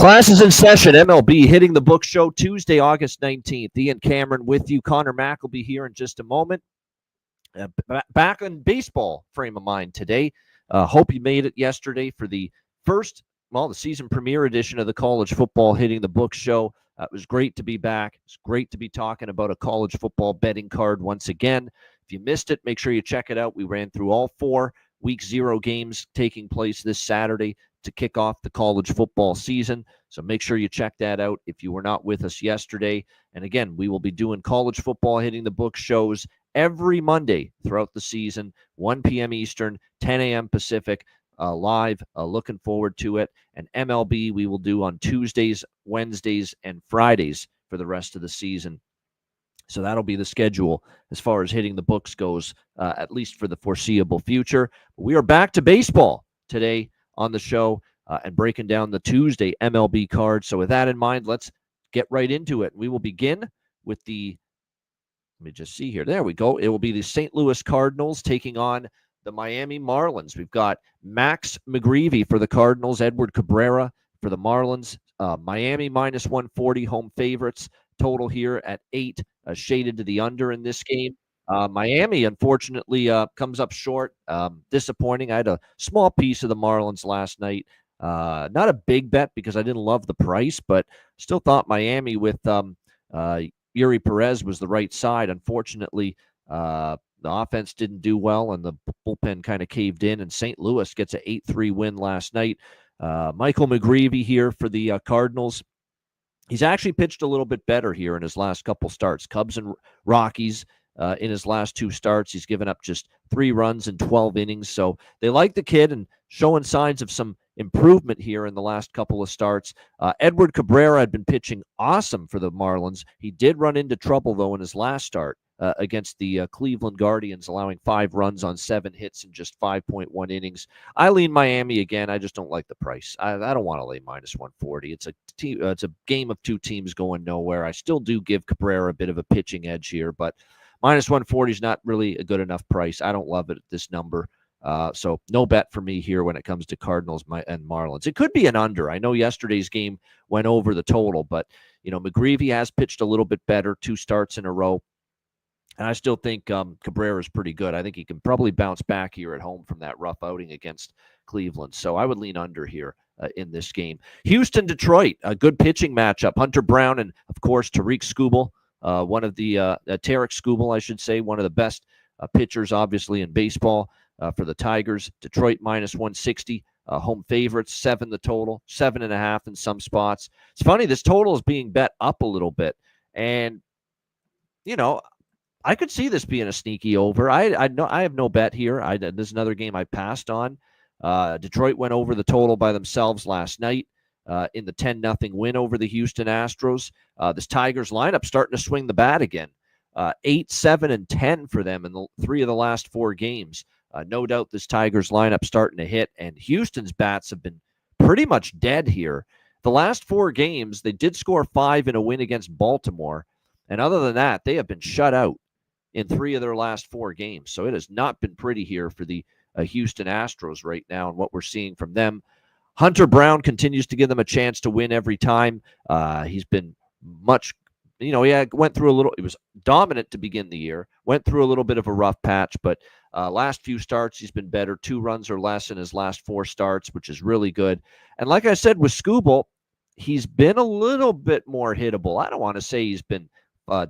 Class is in session. MLB hitting the book show Tuesday, August 19th. Ian Cameron with you. Connor Mack will be here in just a moment. Back in baseball frame of mind today. Hope you made it yesterday for the the season premiere edition of the College Football Hitting the Book show. It was great to be back. It's great to be talking about a college football betting card once again. If you missed it, make sure you check it out. We ran through all 4 Week 0 games taking place this Saturday to kick off the college football season. So make sure you check that out if you were not with us yesterday. And again, we will be doing College Football Hitting the Book shows every Monday throughout the season, 1 p.m. Eastern, 10 a.m. Pacific, live. Looking forward to it. And MLB we will do on Tuesdays, Wednesdays, and Fridays for the rest of the season. So that'll be the schedule as far as hitting the books goes, at least for the foreseeable future. We are back to baseball today on the show and breaking down the Tuesday MLB card. So with that in mind, let's get right into it. We will begin with let me just see here. There we go. It will be the St. Louis Cardinals taking on the Miami Marlins. We've got Max McGreevy for the Cardinals, Edward Cabrera for the Marlins. Miami minus 140 home favorites. Total here at 8, shaded to the under in this game. Miami, unfortunately, comes up short. Disappointing. I had a small piece of the Marlins last night. Not a big bet because I didn't love the price, but still thought Miami with Yuri Perez was the right side. Unfortunately, the offense didn't do well, and the bullpen kind of caved in, and St. Louis gets an 8-3 win last night. Michael McGreevy here for the Cardinals. He's actually pitched a little bit better here in his last couple starts. Cubs and Rockies in his last 2 starts. He's given up just 3 runs in 12 innings. So they like the kid and showing signs of some improvement here in the last couple of starts. Edward Cabrera had been pitching awesome for the Marlins. He did run into trouble, though, in his last start against the Cleveland Guardians, allowing 5 runs on 7 hits in just 5.1 innings. I lean Miami again. I just don't like the price. I don't want to lay minus 140. It's a game of 2 teams going nowhere. I still do give Cabrera a bit of a pitching edge here, but minus 140 is not really a good enough price. I don't love it at this number. So no bet for me here when it comes to Cardinals and Marlins. It could be an under. I know yesterday's game went over the total, but McGreevy has pitched a little bit better, 2 starts in a row. And I still think Cabrera is pretty good. I think he can probably bounce back here at home from that rough outing against Cleveland. So I would lean under here in this game. Houston, Detroit, a good pitching matchup. Hunter Brown and, of course, Tarek Skubal, Tarek Skubal, I should say, one of the best pitchers, obviously, in baseball for the Tigers. Detroit minus 160. Home favorites, 7 the total, 7.5 in some spots. It's funny, this total is being bet up a little bit. And, I could see this being a sneaky over. I have no bet here. This is another game I passed on. Detroit went over the total by themselves last night in the 10-0 win over the Houston Astros. This Tigers lineup starting to swing the bat again. 8, 7, and 10 for them in the 3 of the last 4 games. No doubt this Tigers lineup starting to hit, and Houston's bats have been pretty much dead here. The last 4 games, they did score 5 in a win against Baltimore, and other than that, they have been shut out in 3 of their last 4 games. So it has not been pretty here for the Houston Astros right now and what we're seeing from them. Hunter Brown continues to give them a chance to win every time. He's been much, he went through a little, he was dominant to begin the year, went through a little bit of a rough patch, but last few starts, he's been better, 2 runs or less in his last 4 starts, which is really good. And like I said, with Skubal, he's been a little bit more hittable. I don't want to say he's been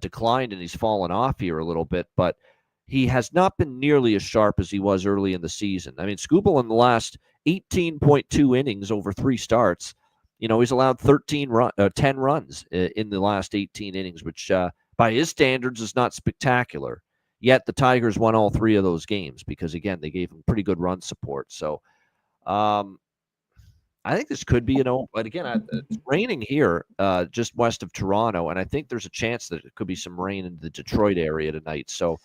declined and he's fallen off here a little bit, but he has not been nearly as sharp as he was early in the season. I mean, Skubal in the last 18.2 innings over 3 starts, he's allowed 10 runs in the last 18 innings, which by his standards is not spectacular. Yet the Tigers won all 3 of those games because, again, they gave him pretty good run support. So I think this could be, but again, it's raining here just west of Toronto, and I think there's a chance that it could be some rain in the Detroit area tonight. So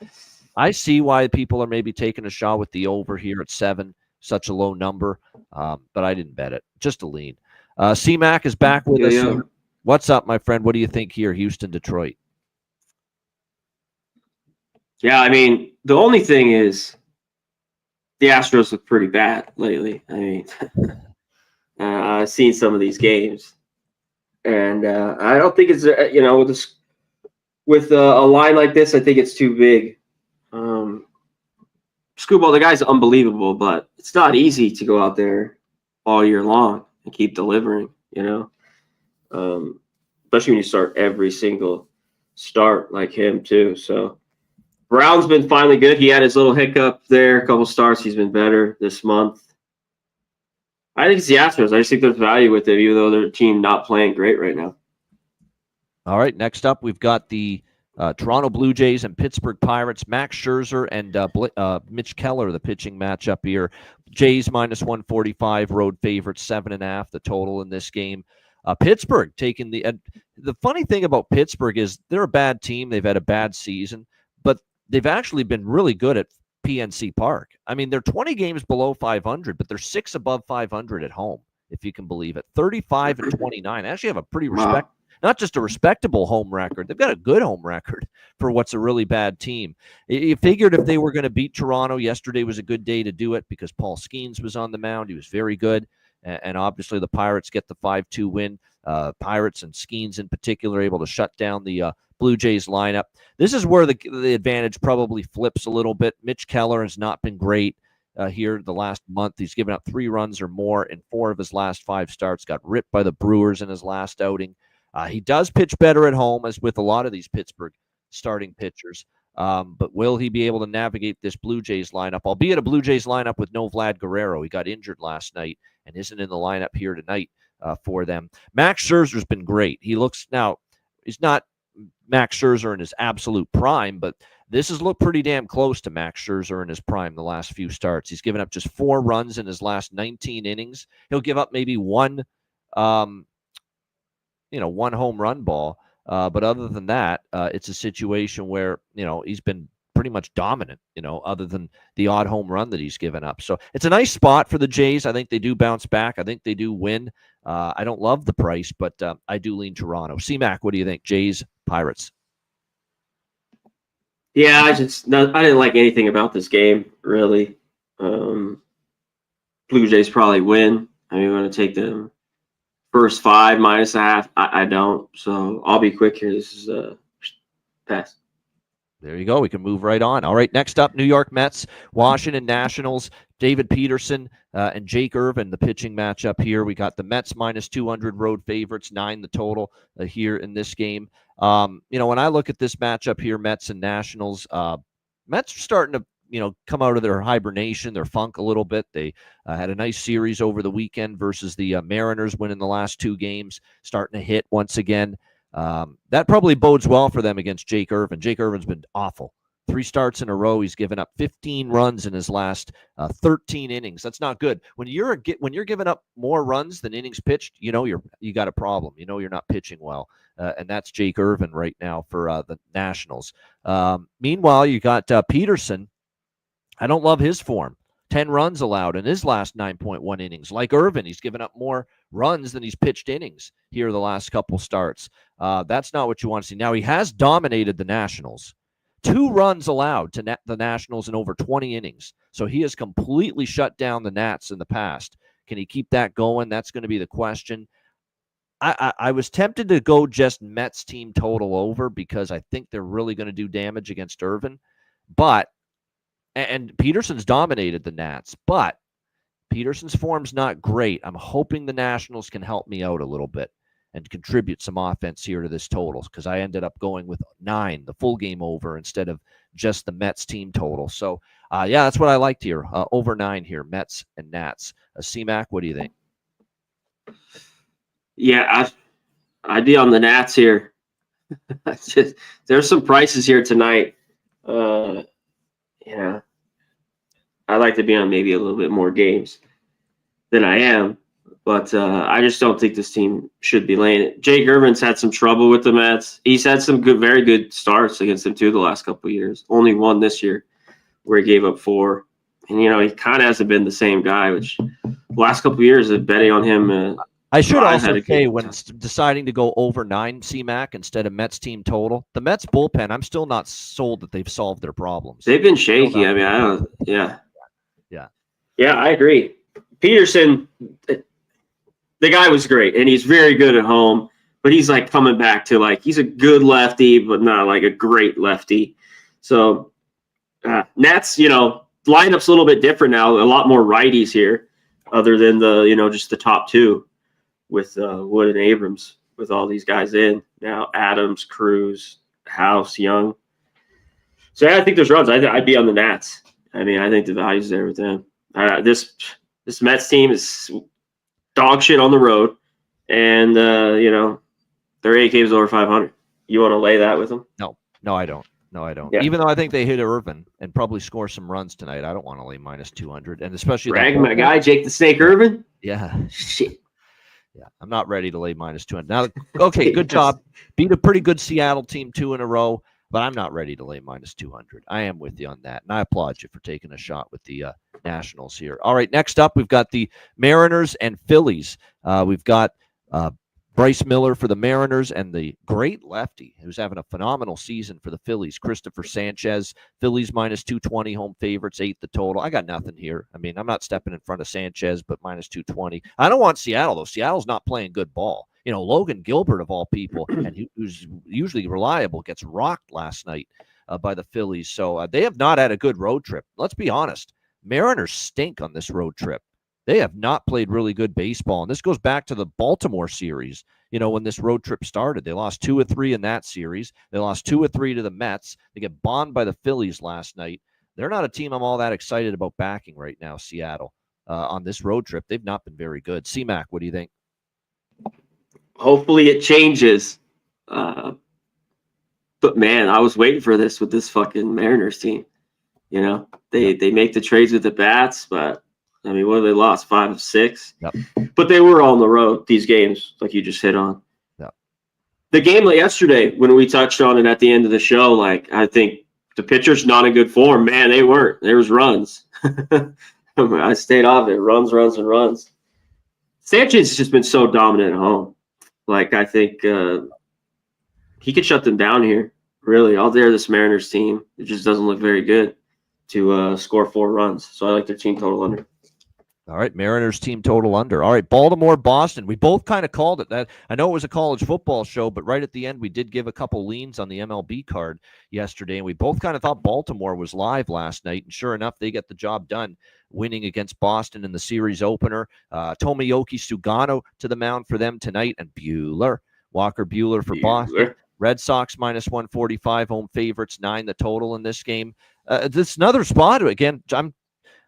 I see why people are maybe taking a shot with the over here at 7, such a low number, but I didn't bet it. Just a lean. C-Mac is back with us. Yeah. What's up, my friend? What do you think here, Houston, Detroit? Yeah, I mean, the only thing is the Astros look pretty bad lately. I mean, I've seen some of these games. And I don't think it's with a line like this, I think it's too big. Screwball, the guy's unbelievable, but it's not easy to go out there all year long and keep delivering, especially when you start every single start like him too. So Brown's been finally good. He had his little hiccup there, a couple starts. He's been better this month. I think it's the Astros. I just think there's value with it, even though their team not playing great right now. All right, next up, we've got the Toronto Blue Jays and Pittsburgh Pirates. Max Scherzer and Mitch Keller, the pitching matchup here. Jays minus 145, road favorites, 7.5, the total in this game. Pittsburgh taking the funny thing about Pittsburgh is they're a bad team. They've had a bad season, but they've actually been really good at PNC Park. I mean, they're 20 games below 500, but they're 6 above 500 at home, if you can believe it. 35 and 29. They actually have a pretty not just a respectable home record. They've got a good home record for what's a really bad team. You figured if they were going to beat Toronto, yesterday was a good day to do it because Paul Skeens was on the mound. He was very good. And obviously the Pirates get the 5-2 win. Pirates and Skeens in particular are able to shut down the Blue Jays lineup. This is where the advantage probably flips a little bit. Mitch Keller has not been great here the last month. He's given up 3 runs or more in 4 of his last 5 starts. Got ripped by the Brewers in his last outing. He does pitch better at home, as with a lot of these Pittsburgh starting pitchers. But will he be able to navigate this Blue Jays lineup, albeit a Blue Jays lineup with no Vlad Guerrero? He got injured last night and isn't in the lineup here tonight for them. Max Scherzer's been great. He's not Max Scherzer in his absolute prime, but this has looked pretty damn close to Max Scherzer in his prime the last few starts. He's given up just 4 runs in his last 19 innings. He'll give up maybe one home run ball. But other than that, it's a situation where, he's been pretty much dominant, other than the odd home run that he's given up. So it's a nice spot for the Jays. I think they do bounce back. I think they do win. I don't love the price, but I do lean Toronto. C-Mac, what do you think? Jays, Pirates? Yeah, I didn't like anything about this game, really. Blue Jays probably win. I mean, we're going to take them first 5 minus a half. I don't. So I'll be quick here. This is a pass. There you go. We can move right on. All right, next up, New York Mets, Washington Nationals, David Peterson and Jake Irvin, the pitching matchup here. We got the Mets minus 200 road favorites, 9 the total here in this game. When I look at this matchup here, Mets and Nationals, Mets are starting to come out of their hibernation, their funk a little bit. They had a nice series over the weekend versus the Mariners, winning the last 2 games, starting to hit once again. That probably bodes well for them against Jake Irvin. Jake Irvin's been awful. 3 starts in a row. He's given up 15 runs in his last 13 innings. That's not good. When you're giving up more runs than innings pitched, you got a problem. You're not pitching well. And that's Jake Irvin right now for the Nationals. Meanwhile, you got Peterson. I don't love his form. 10 runs allowed in his last 9.1 innings. Like Irvin, he's given up more runs than he's pitched innings here the last couple starts. That's not what you want to see. Now, he has dominated the Nationals. 2 runs allowed to the Nationals in over 20 innings. So he has completely shut down the Nats in the past. Can he keep that going? That's going to be the question. I was tempted to go just Mets team total over because I think they're really going to do damage against Irvin. And Peterson's dominated the Nats, but Peterson's form's not great. I'm hoping the Nationals can help me out a little bit and contribute some offense here to this total, because I ended up going with 9, the full game over, instead of just the Mets team total. So, that's what I liked here. Over 9 here, Mets and Nats. C-Mac, what do you think? Yeah, I'd be on the Nats here. There's some prices here tonight. I'd like to be on maybe a little bit more games than I am, but I just don't think this team should be laying it. Jake Irvin's had some trouble with the Mets. He's had some very good starts against them too the last couple of years. Only one this year where he gave up 4. And, he kind of hasn't been the same guy, which the last couple of years of betting on him. I should also say, when deciding to go over 9, C-Mac, instead of Mets team total, the Mets bullpen, I'm still not sold that they've solved their problems. They've been shaky. I mean, I don't. Yeah, I agree. Peterson, the guy was great, and he's very good at home. but he's like coming back to like he's a good lefty, but not like a great lefty. So Nats, lineup's a little bit different now. A lot more righties here, other than the just the top two with Wood and Abrams. With all these guys in now, Adams, Cruz, House, Young. So yeah, I think there's runs. I'd be on the Nats. I mean, I think the value's there with them. This Mets team is dog shit on the road, and their 8 games over 500. You want to lay that with them? No, I don't. No, I don't. Yeah. Even though I think they hit Irvin and probably score some runs tonight, I don't want to lay minus 200, and especially Brag my guy, Jake the Snake Irvin. Yeah. Shit. Yeah, I'm not ready to lay minus 200. Now, okay, good job. Beat a pretty good Seattle team 2 in a row, but I'm not ready to lay minus 200. I am with you on that, and I applaud you for taking a shot with the Nationals here. All right, next up, we've got the Mariners and Phillies. We've got Bryce Miller for the Mariners and the great lefty who's having a phenomenal season for the Phillies, Christopher Sanchez. Phillies minus 220, home favorites, 8 the total. I got nothing here. I mean, I'm not stepping in front of Sanchez, but minus 220. I don't want Seattle, though. Seattle's not playing good ball. Logan Gilbert, of all people, and who's usually reliable, gets rocked last night by the Phillies. So they have not had a good road trip. Let's be honest. Mariners stink on this road trip. They have not played really good baseball. And this goes back to the Baltimore series, when this road trip started. They lost 2 of 3 in that series. They lost 2 of 3 to the Mets. They get bombed by the Phillies last night. They're not a team I'm all that excited about backing right now, Seattle, on this road trip. They've not been very good. C-Mac, what do you think? Hopefully it changes. But, man, I was waiting for this with this fucking Mariners team. They make the trades with the bats, but I mean, what have they lost? 5 of 6? Yep. But they were on the road, these games, like you just hit on. Yep. The game yesterday, when we touched on it at the end of the show, I think the pitcher's not in good form. Man, they weren't. There was runs. I stayed off it. Runs, and runs. Sanchez has just been so dominant at home. I think he could shut them down here, really. I'll dare this Mariners team. It just doesn't look very good to score 4 runs. So I like their team total under. All right, Mariners team total under. All right, Baltimore, Boston. We both kind of called it that. I know it was a college football show, but right at the end, we did give a couple leans on the MLB card yesterday, and we both kind of thought Baltimore was live last night, and sure enough, they get the job done, winning against Boston in the series opener. Tomoyoki Sugano to the mound for them tonight, and Walker Buehler for Boston. Red Sox minus 145, home favorites, 9 the total in this game. This another spot, again,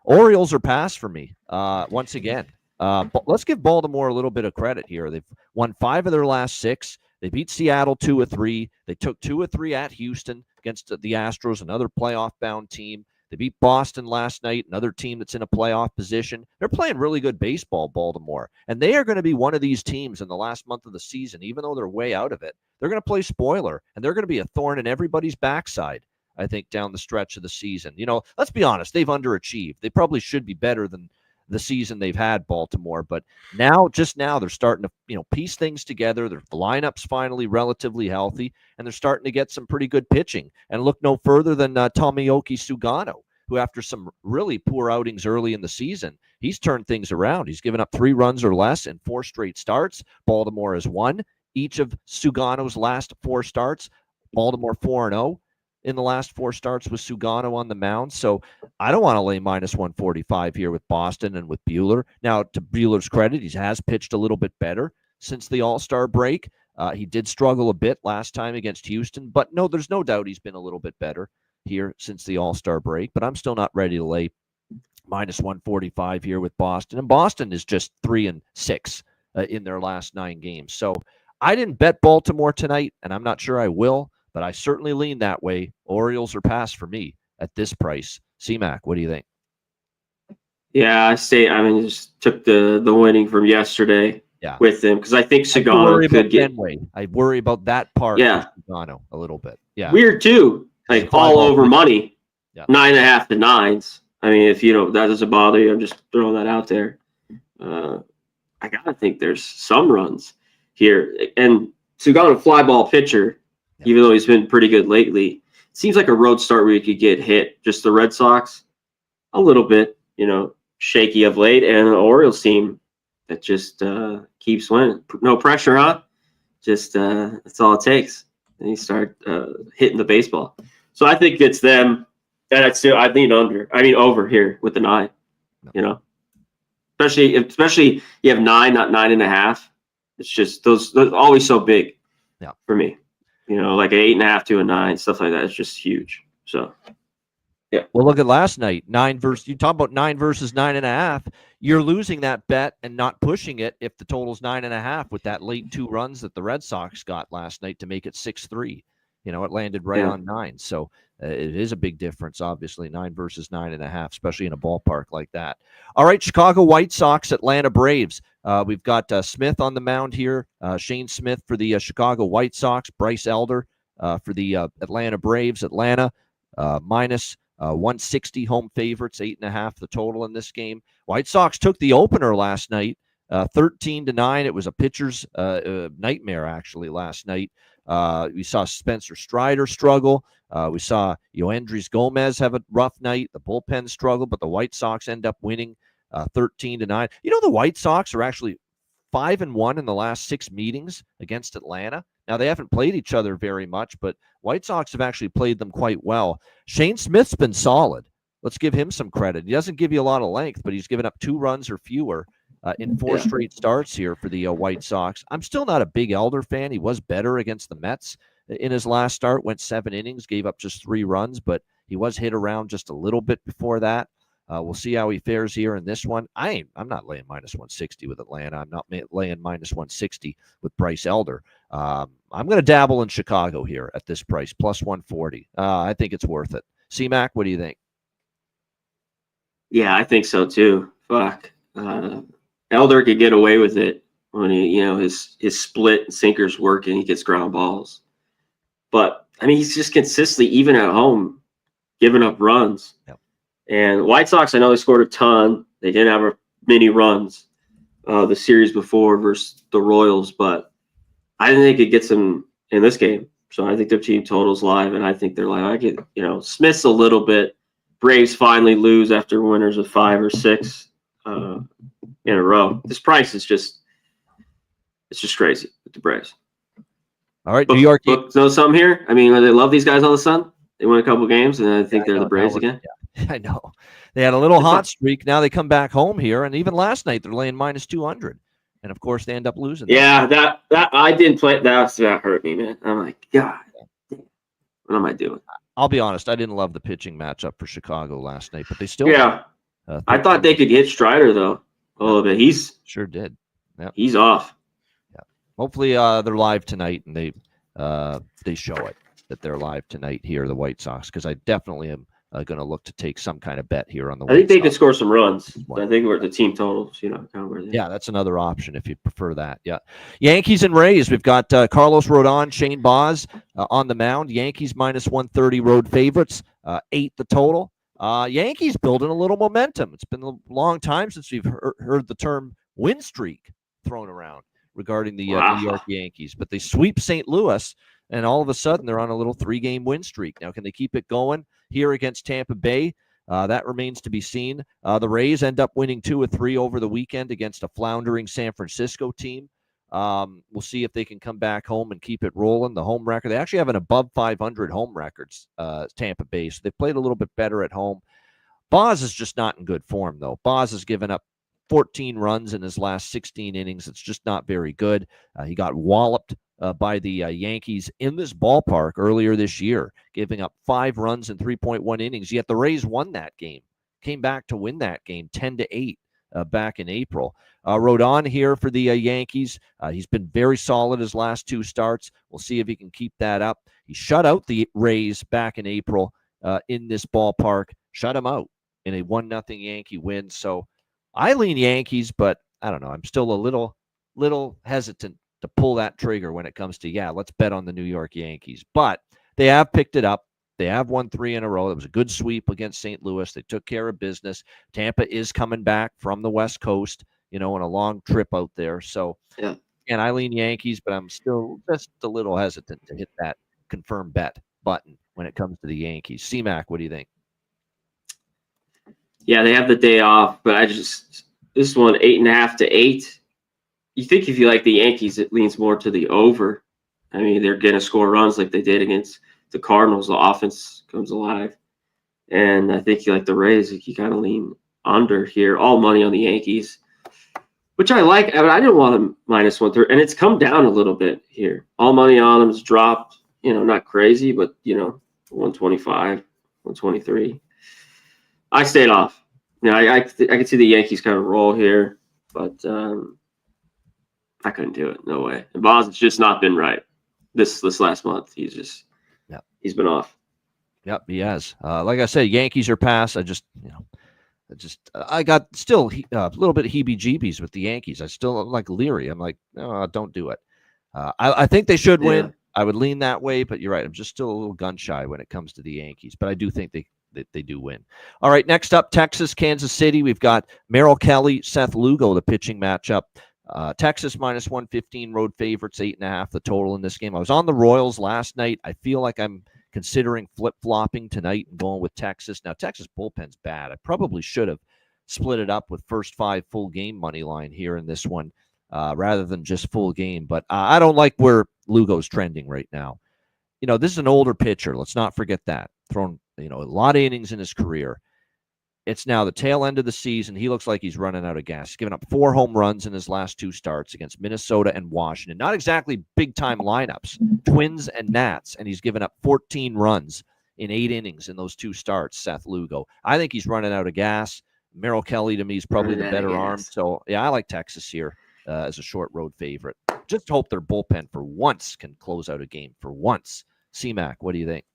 Orioles are pass for me once again. But let's give Baltimore a little bit of credit here. They've won 5 of their last 6. They beat Seattle 2 of 3. They took 2 of 3 at Houston against the Astros, another playoff-bound team. They beat Boston last night, another team that's in a playoff position. They're playing really good baseball, Baltimore. And they are going to be one of these teams in the last month of the season, even though they're way out of it. They're going to play spoiler, and they're going to be a thorn in everybody's backside, I think, down the stretch of the season. Let's be honest, they've underachieved. They probably should be better than the season they've had, Baltimore. But now, they're starting to, piece things together. The lineup's finally relatively healthy, and they're starting to get some pretty good pitching. And look no further than Tomoyoki Sugano, who after some really poor outings early in the season, he's turned things around. He's given up 3 runs or less in 4 straight starts. Baltimore has won each of Sugano's last 4 starts. Baltimore 4-0. In the last 4 starts with Sugano on the mound. So I don't want to lay minus 145 here with Boston and with Buehler. Now, to Buehler's credit, he has pitched a little bit better since the All-Star break. He did struggle a bit last time against Houston, but no, there's no doubt he's been a little bit better here since the All-Star break. But I'm still not ready to lay minus 145 here with Boston. And Boston is just 3-6 in their last 9 games. So I didn't bet Baltimore tonight, and I'm not sure I will. But I certainly lean that way. Orioles are pass for me at this price. C-Mac, what do you think? Yeah, just took the winning from yesterday with them because I think Sugano could get. I worry about that part of Sugano a little bit. Yeah, weird too. All over money, 9.5 to 9s. I mean, if that doesn't bother you, I'm just throwing that out there. I gotta think there's some runs here, and Sugano, fly ball pitcher. Even though he's been pretty good lately, it seems like a road start where you could get hit. Just the Red Sox, a little bit, shaky of late, and an Orioles team that just keeps winning. No pressure, huh? Just that's all it takes. And you start hitting the baseball. So I think it's them. And I lean under. I mean over here with the 9. You know, especially you have 9, not 9.5. It's just those always so big. Yeah. For me, you know, like an 8.5 to a 9, stuff like that. It's just huge. So. Yeah. Well, look at last night. You talk about 9 versus 9.5. You're losing that bet and not pushing it if the total's 9.5 with that late 2 runs that the Red Sox got last night to make it 6-3. You know, it landed right on 9. So it is a big difference, obviously, 9 versus 9.5, especially in a ballpark like that. All right, Chicago White Sox, Atlanta Braves. We've got Smith on the mound here. Shane Smith for the Chicago White Sox. Bryce Elder for the Atlanta Braves. Atlanta minus 160 home favorites, 8.5 the total in this game. White Sox took the opener last night, 13-9. It was a pitcher's nightmare actually last night. We saw Spencer Strider struggle. We saw Yoendrys Gomez have a rough night. The bullpen struggled, but the White Sox end up winning 13-9. You know, the White Sox are actually 5-1 in the last 6 meetings against Atlanta. Now, they haven't played each other very much, but White Sox have actually played them quite well. Shane Smith's been solid. Let's give him some credit. He doesn't give you a lot of length, but he's given up 2 runs or fewer in 4 straight starts here for the White Sox. I'm still not a big Elder fan. He was better against the Mets in his last start, went 7 innings, gave up just 3 runs, but he was hit around just a little bit before that. We'll see how he fares here in this one. I'm not laying minus 160 with Atlanta. I'm not laying minus 160 with Bryce Elder. I'm going to dabble in Chicago here at this price, plus 140. I think it's worth it. C-Mac, what do you think? Yeah, I think so too. Fuck. Elder could get away with it when his split and sinkers work and he gets ground balls. But I mean, he's just consistently, even at home, giving up runs. Yep. And White Sox, I know they scored a ton. They didn't have many runs the series before versus the Royals, but I think they could get some in this game. So I think their team total's live, and I think they're live. I get, Smith's a little bit. Braves finally lose after winners of 5 or 6 in a row. This price is just crazy with the Braves. All right, New York. Know something here? I mean, they love these guys all of a sudden. They win a couple games, and I think they're the Braves again. Yeah, I know. They had a little hot streak. Now they come back home here, and even last night they're laying minus 200. And, of course, they end up losing. Yeah, that I didn't play. That hurt me, man. I'm like, God, what am I doing? I'll be honest. I didn't love the pitching matchup for Chicago last night, but they still. Yeah. I thought they could hit Strider, though, a little bit. He's sure did. Yeah. He's off. Yeah. Hopefully they're live tonight, and they show it that they're live tonight here, the White Sox, because I definitely am going to look to take some kind of bet here on the White Sox. I think they could score some runs. I think we're at the team totals, kind of where yeah, that's another option if you prefer that. Yeah. Yankees and Rays. We've got Carlos Rodon, Shane Baz on the mound. Yankees minus 130 road favorites, 8 the total. Yankees building a little momentum. It's been a long time since we've heard the term win streak thrown around regarding the New York Yankees, but they sweep St. Louis, and all of a sudden they're on a little 3-game win streak. Now, can they keep it going here against Tampa Bay? That remains to be seen. The Rays end up winning 2 of 3 over the weekend against a floundering San Francisco team. We'll see if they can come back home and keep it rolling. The home record, they actually have an above 500 home records, Tampa Bay, so they played a little bit better at home. Baz is just not in good form, though. Baz has given up 14 runs in his last 16 innings. It's just not very good. He got walloped by the Yankees in this ballpark earlier this year, giving up 5 runs in 3.1 innings. Yet the Rays won that game, came back to win that game 10-8 back in April. Rodon here for the Yankees. He's been very solid his last 2 starts. We'll see if he can keep that up. He shut out the Rays back in April in this ballpark, shut him out in a 1-0 Yankee win. So I lean Yankees, but I don't know. I'm still a little hesitant to pull that trigger when it comes to, let's bet on the New York Yankees. But they have picked it up. They have won 3 in a row. It was a good sweep against St. Louis. They took care of business. Tampa is coming back from the West Coast, on a long trip out there. So, and I lean Yankees, but I'm still just a little hesitant to hit that confirm bet button when it comes to the Yankees. C-Mac, what do you think? Yeah, they have the day off, but this one 8.5 to 8. you think if you like the Yankees, it leans more to the over. I mean, they're going to score runs like they did against the Cardinals. The offense comes alive. And I think you like the Rays, you kind of lean under here. All money on the Yankees, which I like. I mean, I didn't want them minus 130, and it's come down a little bit here. All money on them has dropped. Not crazy, but 125, 123. I stayed off. I could see the Yankees kind of roll here, but I couldn't do it. No way. And Boz has just not been right this last month. He's been off. Yep, he has. Like I said, Yankees are past. I got still a little bit of heebie-jeebies with the Yankees. I still like leery. I'm like, no, don't do it. I think they should win. I would lean that way, but you're right. I'm just still a little gun shy when it comes to the Yankees, but I do think they do win. All right, next up, Texas, Kansas City. We've got Merrill Kelly, Seth Lugo, the pitching matchup. Texas minus 115, road favorites, 8.5, the total in this game. I was on the Royals last night. I feel like I'm considering flip-flopping tonight and going with Texas. Now, Texas bullpen's bad. I probably should have split it up with first 5 full game money line here in this one rather than just full game. But I don't like where Lugo's trending right now. This is an older pitcher. Let's not forget that. Thrown, a lot of innings in his career. It's now the tail end of the season. He looks like he's running out of gas. He's given up 4 home runs in his last 2 starts against Minnesota and Washington. Not exactly big-time lineups, Twins and Nats, and he's given up 14 runs in 8 innings in those 2 starts, Seth Lugo. I think he's running out of gas. Merrill Kelly, to me, is probably the better arm. So, yeah, I like Texas here as a short road favorite. Just hope their bullpen for once can close out a game. For once. C-Mac, what do you think?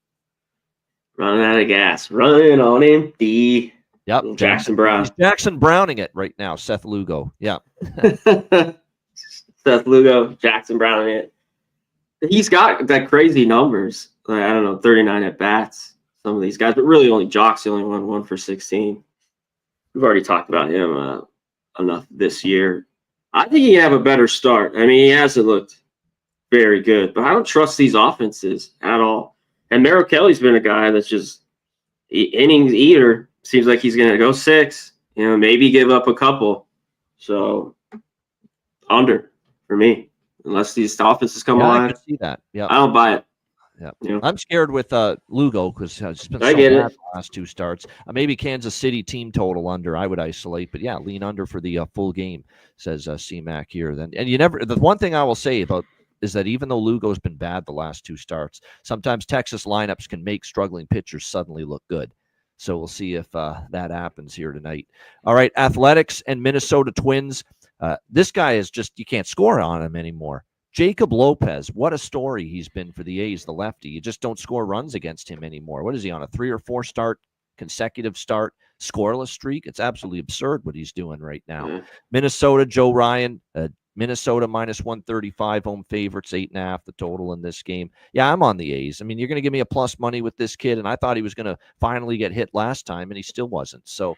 Running out of gas. Running on empty. Yep. Jackson Brown. He's Jackson Browning it right now, Seth Lugo. Yeah. Seth Lugo, Jackson Browning it. He's got that crazy numbers. Like, I don't know, 39 at bats. Some of these guys, but really only Jock's the only one for 16. We've already talked about him enough this year. I think he can have a better start. I mean, he hasn't looked very good, but I don't trust these offenses at all. And Merrill Kelly's been a guy that's just innings eater. Seems like he's going to go 6, maybe give up a couple. So under for me, unless these offenses come alive. I can see that. Yeah, I don't buy it. Yeah, I'm scared with Lugo because it's been so bad the last 2 starts. Maybe Kansas City team total under. I would isolate, but yeah, lean under for the full game. Says C-Mac here. Then and you never. The one thing I will say about is that even though Lugo's been bad the last 2 starts, sometimes Texas lineups can make struggling pitchers suddenly look good. So we'll see if that happens here tonight. All right, Athletics and Minnesota Twins. This guy is just, you can't score on him anymore. Jacob Lopez, what a story he's been for the A's, the lefty. You just don't score runs against him anymore. What is he on, a 3 or 4 start, consecutive start, scoreless streak? It's absolutely absurd what he's doing right now. Mm-hmm. Minnesota, Joe Ryan, Minnesota minus 135, home favorites, 8.5, the total in this game. Yeah, I'm on the A's. I mean, you're going to give me a plus money with this kid, and I thought he was going to finally get hit last time, and he still wasn't. So,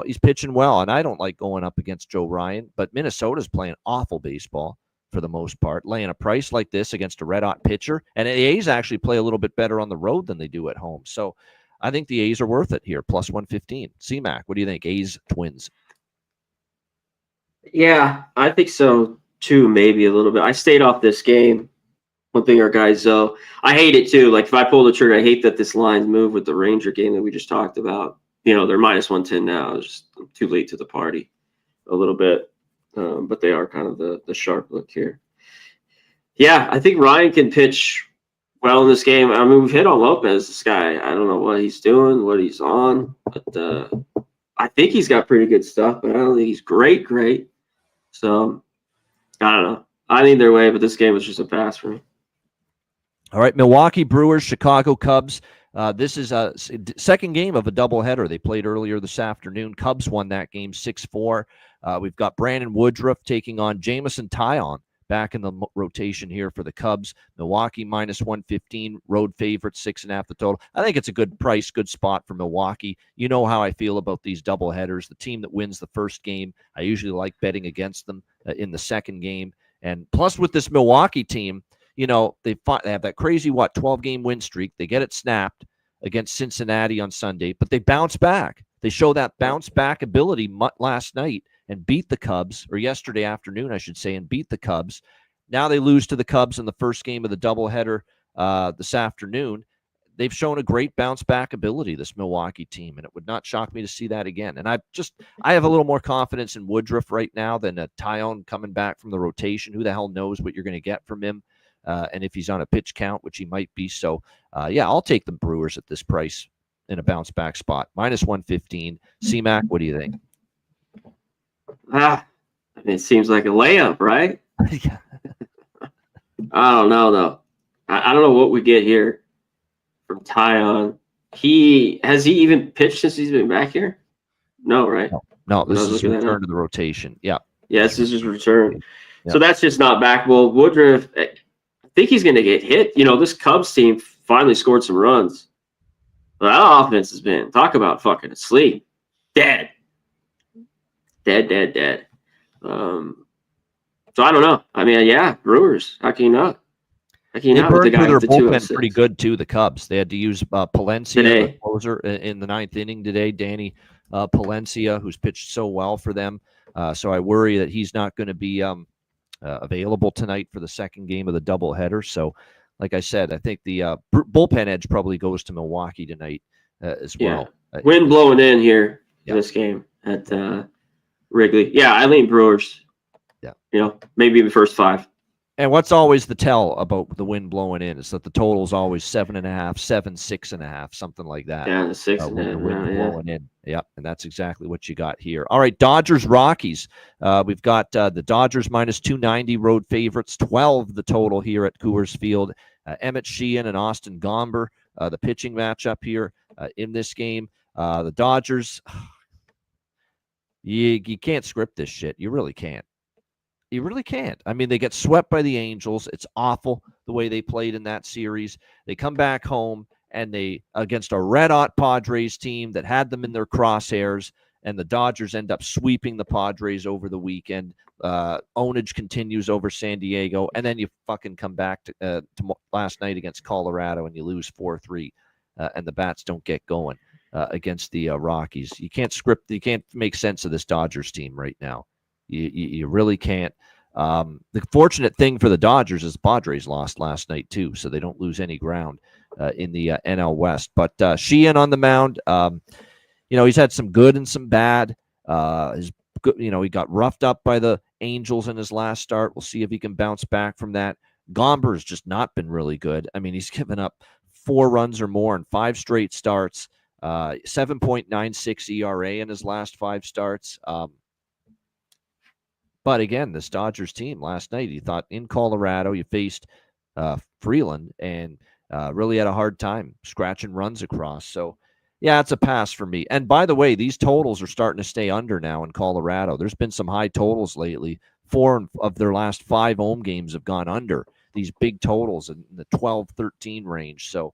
he's pitching well, and I don't like going up against Joe Ryan, but Minnesota's playing awful baseball for the most part, laying a price like this against a red-hot pitcher, and the A's actually play a little bit better on the road than they do at home. So I think the A's are worth it here, plus 115. C-Mac, what do you think? A's, Twins. Yeah, I think so too, maybe a little bit. I stayed off this game. One thing our guys, though, I hate it too. Like, if I pull the trigger, I hate that this line's moved with the Ranger game that we just talked about. They're minus 110 now. It's just too late to the party a little bit. But they are kind of the sharp look here. Yeah, I think Ryan can pitch well in this game. I mean, we've hit on Lopez, this guy. I don't know what he's doing, what he's on, but I think he's got pretty good stuff, but I don't think he's great. So, I don't know. I lean their way, but this game was just a pass for me. All right, Milwaukee Brewers, Chicago Cubs. This is a second game of a doubleheader. They played earlier this afternoon. Cubs won that game 6-4. We've got Brandon Woodruff taking on Jameson Taillon back in the rotation here for the Cubs. Milwaukee minus 115, road favorite, 6.5 the total. I think it's a good price, good spot for Milwaukee. You know how I feel about these doubleheaders. The team that wins the first game, I usually like betting against them in the second game. And plus with this Milwaukee team, they have that crazy, 12-game win streak. They get it snapped against Cincinnati on Sunday, but they bounce back. They show that bounce back ability last night and beat the Cubs, or yesterday afternoon, I should say, and beat the Cubs. Now they lose to the Cubs in the first game of the doubleheader this afternoon. They've shown a great bounce back ability, this Milwaukee team, and it would not shock me to see that again. And I have a little more confidence in Woodruff right now than Tyone coming back from the rotation. Who the hell knows what you're going to get from him, and if he's on a pitch count, which he might be. So, yeah, I'll take the Brewers at this price in a bounce back spot. -115. C-Mac, what do you think? I mean, it seems like a layup, right? Yeah. I don't know, though. I don't know what we get here from Tyon. Has he even pitched since he's been back here? No, right? No, this is his return to the rotation. Yeah. Yes, this is his return. Yeah. So that's just not backable. Woodruff, I think he's going to get hit. This Cubs team finally scored some runs. But that offense has been, talk about fucking asleep. Dead. So I don't know. I mean, yeah, Brewers. How can you not? They burned through their bullpen pretty good, too, the Cubs. They had to use Palencia, the closer, in the ninth inning today. Danny Palencia, who's pitched so well for them. So I worry that he's not going to be available tonight for the second game of the doubleheader. So, like I said, I think the bullpen edge probably goes to Milwaukee tonight as well. Wind blowing in here in this game at Wrigley. Yeah, I lean Brewers. Yeah. Maybe the first 5. And what's always the tell about the wind blowing in is that the total's always 7.5, 7, 6.5, something like that. Yeah, the 6 with the wind blowing in. Yeah, and that's exactly what you got here. All right, Dodgers Rockies. We've got the Dodgers -290 road favorites, 12 the total here at Coors Field. Emmett Sheehan and Austin Gomber, the pitching matchup here in this game. The Dodgers, you can't script this shit. You really can't. You really can't. I mean, they get swept by the Angels. It's awful the way they played in that series. They come back home and they against a red-hot Padres team that had them in their crosshairs, and the Dodgers end up sweeping the Padres over the weekend. Ownage continues over San Diego, and then you fucking come back to last night against Colorado and you lose 4-3, and the bats don't get going against the Rockies. You can't make sense of this Dodgers team right now. You really can't. The fortunate thing for the Dodgers is Padres lost last night too, so they don't lose any ground in the NL West. But Sheehan on the mound, he's had some good and some bad. He got roughed up by the Angels in his last start. We'll see if he can bounce back from that. Gomber's just not been really good. I mean, he's given up 4 runs or more in 5 straight starts. 7.96 ERA in his last 5 starts. But again, this Dodgers team last night, you thought in Colorado, you faced Freeland and really had a hard time scratching runs across. So, yeah, it's a pass for me. And by the way, these totals are starting to stay under now in Colorado. There's been some high totals lately. 4 of their last 5 home games have gone under these big totals in the 12-13 range. So,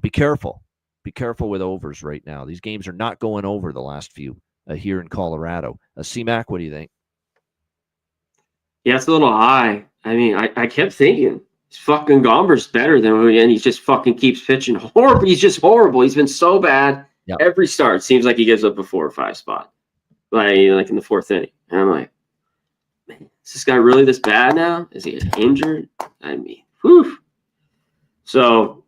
be careful. Be careful with overs right now. These games are not going over the last few here in Colorado. C-Mac, what do you think? Yeah, it's a little high. I mean, I kept thinking fucking Gomber's better than him, and he just fucking keeps pitching horrible. He's just horrible. He's been so bad. Yep. Every start seems like he gives up a 4 or 5 spot, like in the 4th inning. And I'm like, man, is this guy really this bad now? Is he injured? I mean, whew. So,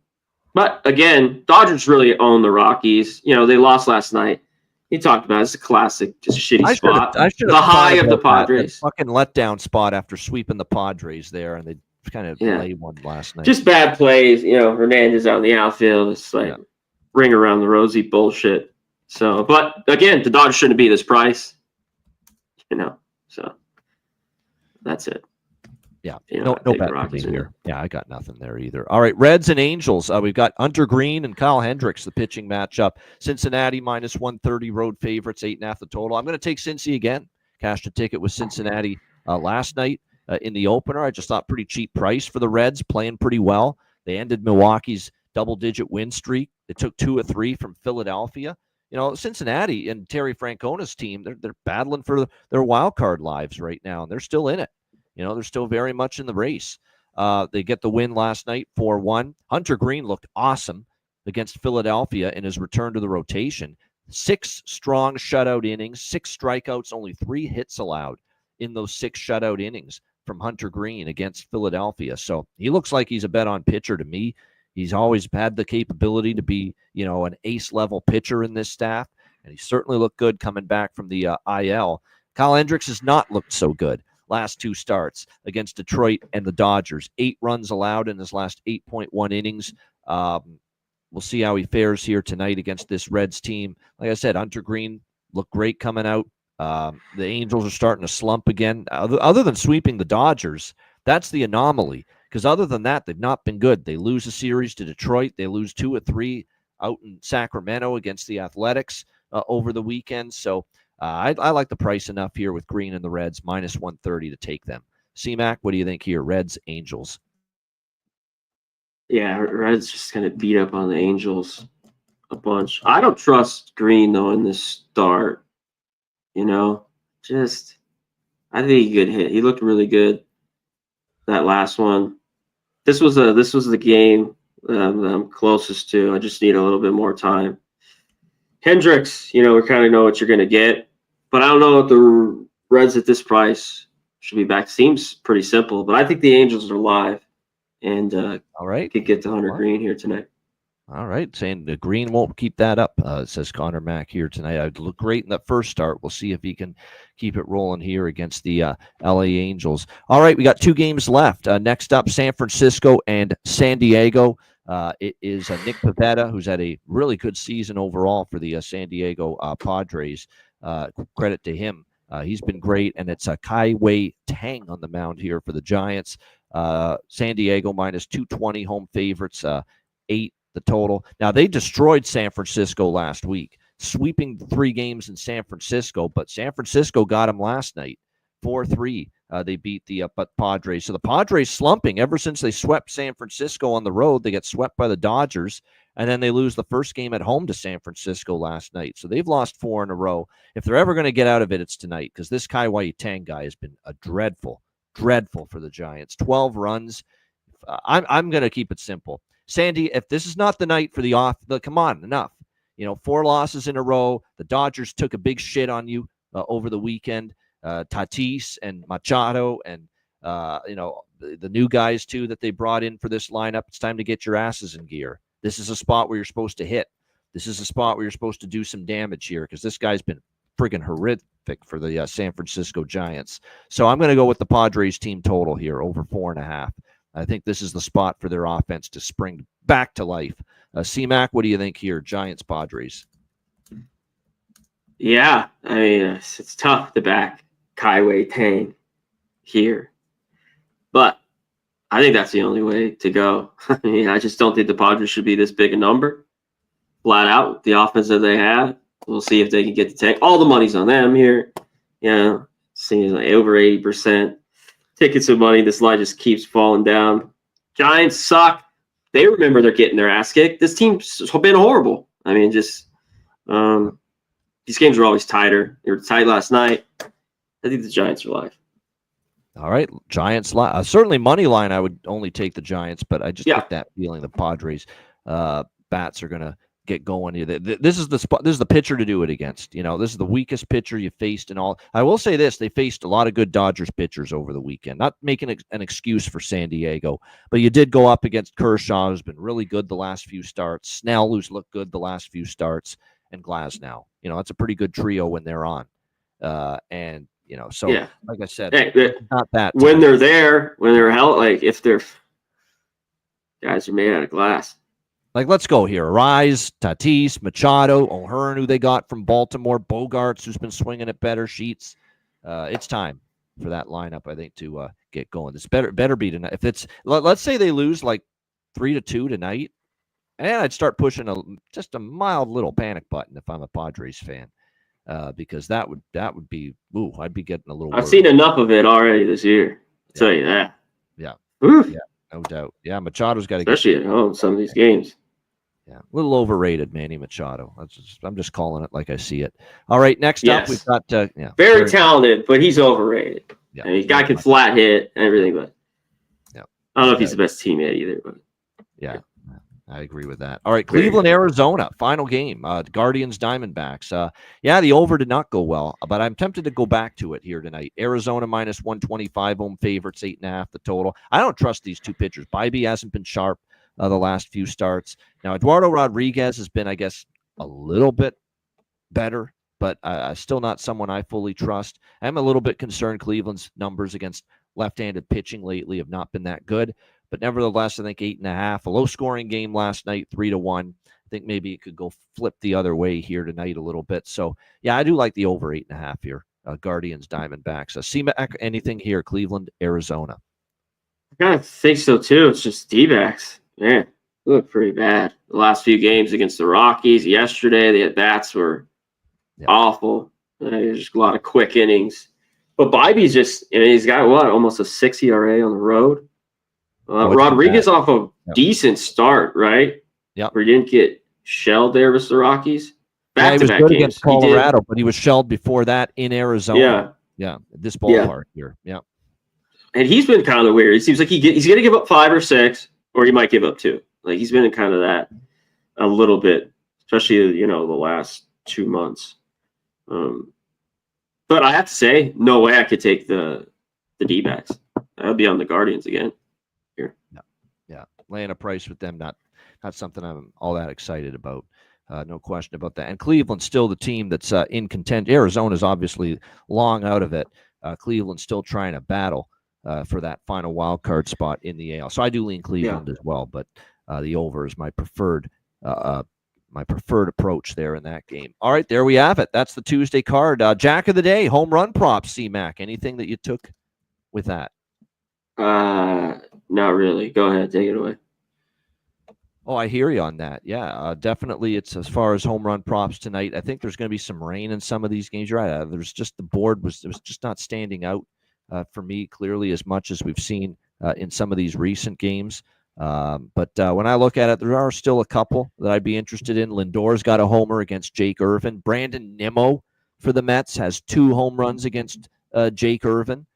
but again, Dodgers really own the Rockies. They lost last night. He talked about it. It's a classic, just a shitty spot. The high of the Padres. Fucking letdown spot after sweeping the Padres there, and they kind of laid one last night. Just bad plays. Hernandez out in the outfield. It's like ring around the rosy bullshit. So, but again, the Dodgers shouldn't be this price. So that's it. Yeah, no bet for me here. Yeah, I got nothing there either. All right, Reds and Angels. We've got Hunter Green and Kyle Hendricks, the pitching matchup. Cincinnati -130 road favorites, 8.5 the total. I'm going to take Cincy again. Cashed a ticket with Cincinnati last night in the opener. I just thought pretty cheap price for the Reds, playing pretty well. They ended Milwaukee's double-digit win streak. They took 2 of 3 from Philadelphia. Cincinnati and Terry Francona's team, they're battling for their wild card lives right now, and they're still in it. They're still very much in the race. They get the win last night, 4-1. Hunter Green looked awesome against Philadelphia in his return to the rotation. 6 strong shutout innings, 6 strikeouts, only 3 hits allowed in those 6 shutout innings from Hunter Green against Philadelphia. So he looks like he's a bet-on pitcher to me. He's always had the capability to be, an ace-level pitcher in this staff, and he certainly looked good coming back from the IL. Kyle Hendricks has not looked so good last 2 starts against Detroit and the Dodgers. 8 runs allowed in his last 8.1 innings. We'll see how he fares here tonight against this Reds team. Like I said, Hunter Green looked great coming out. The Angels are starting to slump again. Other than sweeping the Dodgers, that's the anomaly. Because other than that, they've not been good. They lose a series to Detroit. They lose 2 or 3 out in Sacramento against the Athletics over the weekend. So I like the price enough here with Green and the Reds, minus 130 to take them. C-Mac, what do you think here? Reds, Angels. Yeah, Reds just kind of beat up on the Angels a bunch. I don't trust Green, though, in this start. I think he could hit. He looked really good that last one. This was the game that I'm closest to. I just need a little bit more time. Hendricks, we kind of know what you're going to get, but I don't know if the Reds at this price should be back. Seems pretty simple, but I think the Angels are live and all right, could get to Hunter Green here tonight. All right, saying the Green won't keep that up, says Connor Mack here tonight. I'd look great in that first start. We'll see if he can keep it rolling here against the LA Angels. All right, we got 2 games left. Next up, San Francisco and San Diego. It is Nick Pivetta, who's had a really good season overall for the San Diego Padres. Credit to him. He's been great, and it's Kai-Wei Tang on the mound here for the Giants. San Diego minus 220 home favorites, 8 the total. Now, they destroyed San Francisco last week, sweeping 3 games in San Francisco, but San Francisco got them last night, 4-3. They beat the Padres. So the Padres slumping ever since they swept San Francisco on the road. They get swept by the Dodgers, and then they lose the first game at home to San Francisco last night. So they've lost 4 in a row. If they're ever going to get out of it, it's tonight, because this Kai-Wei Tang guy has been a dreadful for the Giants. 12 runs. I'm going to keep it simple. Sandy, if this is not the night for come on, enough. 4 losses in a row. The Dodgers took a big shit on you over the weekend. Tatis and Machado and, the new guys, too, that they brought in for this lineup. It's time to get your asses in gear. This is a spot where you're supposed to hit. This is a spot where you're supposed to do some damage here, because this guy's been friggin' horrific for the San Francisco Giants. So I'm going to go with the Padres team total here, over 4.5. I think this is the spot for their offense to spring back to life. C-Mac, what do you think here? Giants, Padres. Yeah, I mean, it's tough to back Kai-Wei Tang here. But I think that's the only way to go. I mean, I just don't think the Padres should be this big a number. Flat out, the offense that they have. We'll see if they can get the tank. All the money's on them here. Seems like over 80%. Tickets of money. This line just keeps falling down. Giants suck. They remember they're getting their ass kicked. This team's been horrible. I mean, just these games are always tighter. They were tight last night. I think the Giants are live. All right, Giants. Certainly money line, I would only take the Giants, but I just get that feeling the Padres bats are going to get going here. This is the spot. This is the pitcher to do it against. This is the weakest pitcher you faced and all. I will say this: they faced a lot of good Dodgers pitchers over the weekend. Not making an excuse for San Diego, but you did go up against Kershaw, who's been really good the last few starts. Snell, who's looked good the last few starts, and Glasnow. That's a pretty good trio when they're on. Like I said, not that when they're there, when they're held, like if they're guys are made out of glass. Like, let's go here. Rise, Tatis, Machado, O'Hearn, who they got from Baltimore, Bogarts, who's been swinging at better sheets. It's time for that lineup, I think, to get going. This better be tonight. If it's, let's say they lose like 3-2 tonight, and I'd start pushing just a mild little panic button if I'm a Padres fan, because that would be, I'd be getting a little. I've seen enough of it already this year. I'll tell you that. Yeah. Oof. Yeah. No doubt. Yeah, Machado's got to especially at home, some of these games. Yeah, a little overrated, Manny Machado. I'm just calling it like I see it. All right, next up we've got very talented, but he's overrated. Yeah, I mean, guy can flat hit and everything, but I don't know if he's the best teammate either. But I agree with that. All right, Cleveland, Arizona, final game. Guardians, Diamondbacks. Yeah, the over did not go well, but I'm tempted to go back to it here tonight. Arizona minus 125, home favorites, 8.5 the total. I don't trust these two pitchers. Bybee hasn't been sharp the last few starts. Now, Eduardo Rodriguez has been, I guess, a little bit better, but still not someone I fully trust. I'm a little bit concerned Cleveland's numbers against left-handed pitching lately have not been that good. But nevertheless, I think 8.5, a low-scoring game last night, 3-1. I think maybe it could go flip the other way here tonight a little bit. So, yeah, I do like the over 8.5 here. Guardians, Diamondbacks. C-Mac, anything here? Cleveland, Arizona. I kind of think so, too. It's just D-backs. Man, they look pretty bad. The last few games against the Rockies, yesterday, the at-bats were awful. There's just a lot of quick innings. But Bybee's just, he's got, almost a 6 ERA on the road. Rodriguez off a decent start, right? Yeah. Where he didn't get shelled there versus the Rockies. He was good against Colorado, but he was shelled before that in Arizona. Yeah. This ballpark here. Yeah. And he's been kind of weird. It seems like he's going to give up 5 or 6, or he might give up 2. Like he's been in kind of that a little bit, especially, the last 2 months. But I have to say, no way I could take the D-backs. I'll be on the Guardians again. Yeah, laying a price with them, not something I'm all that excited about. No question about that. And Cleveland's still the team that's in contention. Arizona's obviously long out of it. Cleveland's still trying to battle for that final wild card spot in the AL. So I do lean Cleveland as well, but the over is my preferred approach there in that game. All right, there we have it. That's the Tuesday card. Jack of the day, home run props, C-Mac. Anything that you took with that? Not really. Go ahead, take it away. Oh, I hear you on that. Yeah, definitely. It's as far as home run props tonight. I think there's going to be some rain in some of these games. You're right. There's just the board was just not standing out for me clearly as much as we've seen in some of these recent games. But when I look at it, there are still a couple that I'd be interested in. Lindor's got a homer against Jake Irvin. Brandon Nimmo for the Mets has 2 home runs against Jake Irvin.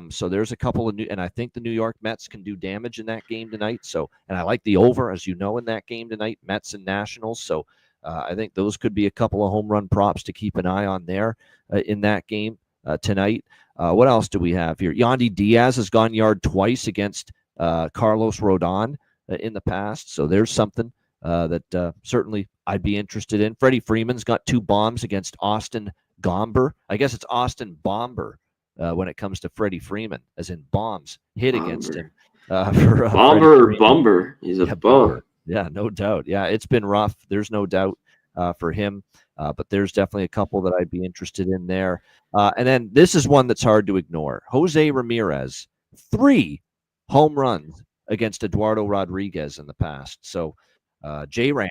So there's a couple of and I think the New York Mets can do damage in that game tonight. So, and I like the over, as you know, in that game tonight, Mets and Nationals. So I think those could be a couple of home run props to keep an eye on there in that game tonight. What else do we have here? Yandy Diaz has gone yard twice against Carlos Rodon in the past. So there's something that certainly I'd be interested in. Freddie Freeman's got 2 bombs against Austin Gomber. I guess it's Austin Bomber. When it comes to Freddie Freeman, as in bombs hit against him. Bomber or Bumber. He's a bum. Yeah, no doubt. Yeah, it's been rough. There's no doubt for him. But there's definitely a couple that I'd be interested in there. And then this is one that's hard to ignore. Jose Ramirez, 3 home runs against Eduardo Rodriguez in the past. So J-Ram,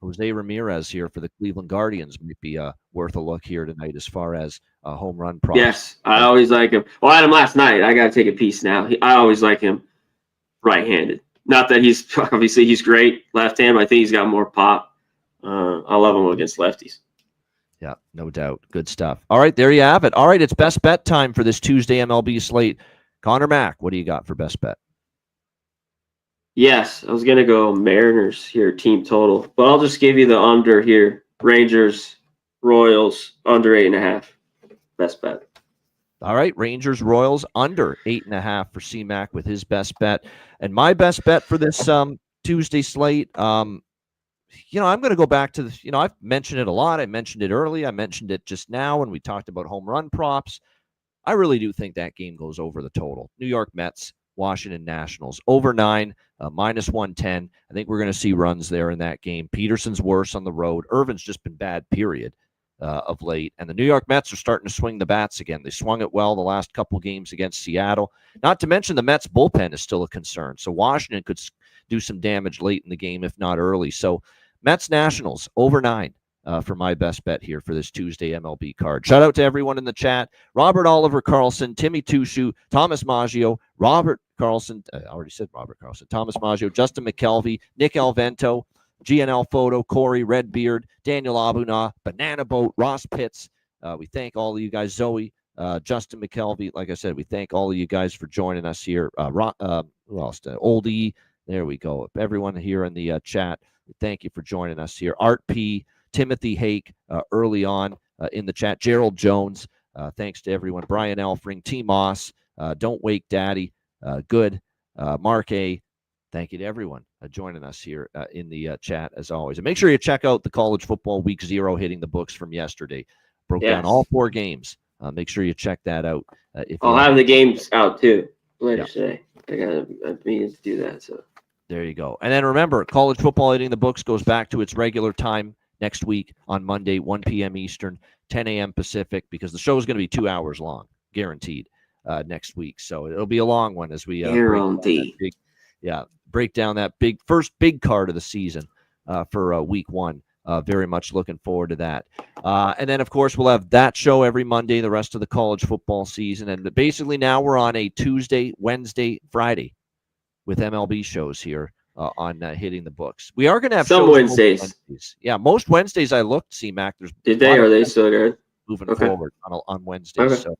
Jose Ramirez here for the Cleveland Guardians might be worth a look here tonight as far as home run props. Yes, I always like him. Well, I had him last night. I got to take a piece now. I always like him right-handed. Not that he's great left-hand, but I think he's got more pop. I love him against lefties. Yeah, no doubt. Good stuff. All right, there you have it. All right, it's best bet time for this Tuesday MLB slate. Connor Mack, what do you got for best bet? Yes, I was going to go Mariners here, team total. But I'll just give you the under here. Rangers, Royals, under 8.5. Best bet. All right, Rangers, Royals, under 8.5 for C-Mac with his best bet. And my best bet for this Tuesday slate, I'm going to go back to this. I've mentioned it a lot. I mentioned it early. I mentioned it just now when we talked about home run props. I really do think that game goes over the total. New York Mets, Washington Nationals, over 9, minus 110. I think we're going to see runs there in that game. Peterson's worse on the road. Irvin's just been bad, period, of late. And the New York Mets are starting to swing the bats again. They swung it well the last couple games against Seattle. Not to mention the Mets bullpen is still a concern. So Washington could do some damage late in the game, if not early. So Mets Nationals, over 9. For my best bet here for this Tuesday MLB card. Shout out to everyone in the chat. Robert Oliver Carlson, Timmy Tushu, Thomas Maggio, Robert Carlson, I already said Robert Carlson, Thomas Maggio, Justin McKelvey, Nick Alvento, GNL Photo, Corey Redbeard, Daniel Abuna, Banana Boat, Ross Pitts. We thank all of you guys. Zoe, Justin McKelvey. Like I said, we thank all of you guys for joining us here. Who else? Oldie, There we go. Everyone here in the chat, thank you for joining us here. Art P, Timothy Hake, early on in the chat. Gerald Jones, thanks to everyone. Brian Elfring, T. Moss, Don't Wake Daddy, good. Mark A, thank you to everyone joining us here in the chat, as always. And make sure you check out the college football week 0 hitting the books from yesterday. Broke down all 4 games. Make sure you check that out. I'll have the games out, too, later today. I mean to do that, so. There you go. And then remember, college football hitting the books goes back to its regular time next week on Monday, 1 p.m. Eastern, 10 a.m. Pacific, because the show is going to be 2 hours long, guaranteed, next week. So it'll be a long one as we break down that first big card of the season for week 1. Very much looking forward to that. And then, of course, we'll have that show every Monday, the rest of the college football season. And basically now we're on a Tuesday, Wednesday, Friday with MLB shows here on hitting the books. We are going to have some shows Wednesdays. Yeah, most Wednesdays I looked, CMAC. Are they still good? Moving forward on Wednesdays. Okay. So,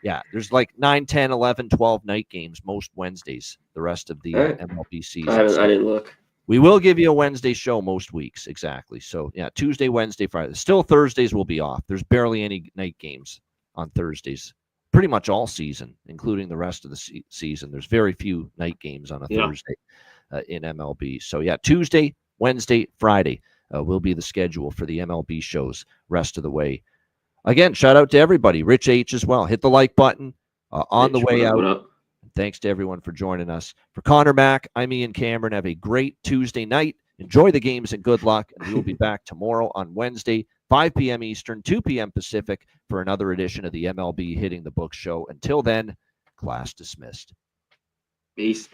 yeah, there's like 9, 10, 11, 12 night games most Wednesdays, the rest of the MLB season. I didn't look. We will give you a Wednesday show most weeks, exactly. So, yeah, Tuesday, Wednesday, Friday. Still Thursdays will be off. There's barely any night games on Thursdays. Pretty much all season, including the rest of the season. There's very few night games on a Thursday in MLB. So, yeah, Tuesday, Wednesday, Friday will be the schedule for the MLB shows rest of the way. Again, shout out to everybody. Rich H as well. Hit the like button on the way out. Thanks to everyone for joining us. For Connor Mack, I'm Ian Cameron. Have a great Tuesday night. Enjoy the games and good luck. And we will be back tomorrow on Wednesday, 5 p.m. Eastern, 2 p.m. Pacific for another edition of the MLB Hitting the Books show. Until then, class dismissed. Peace.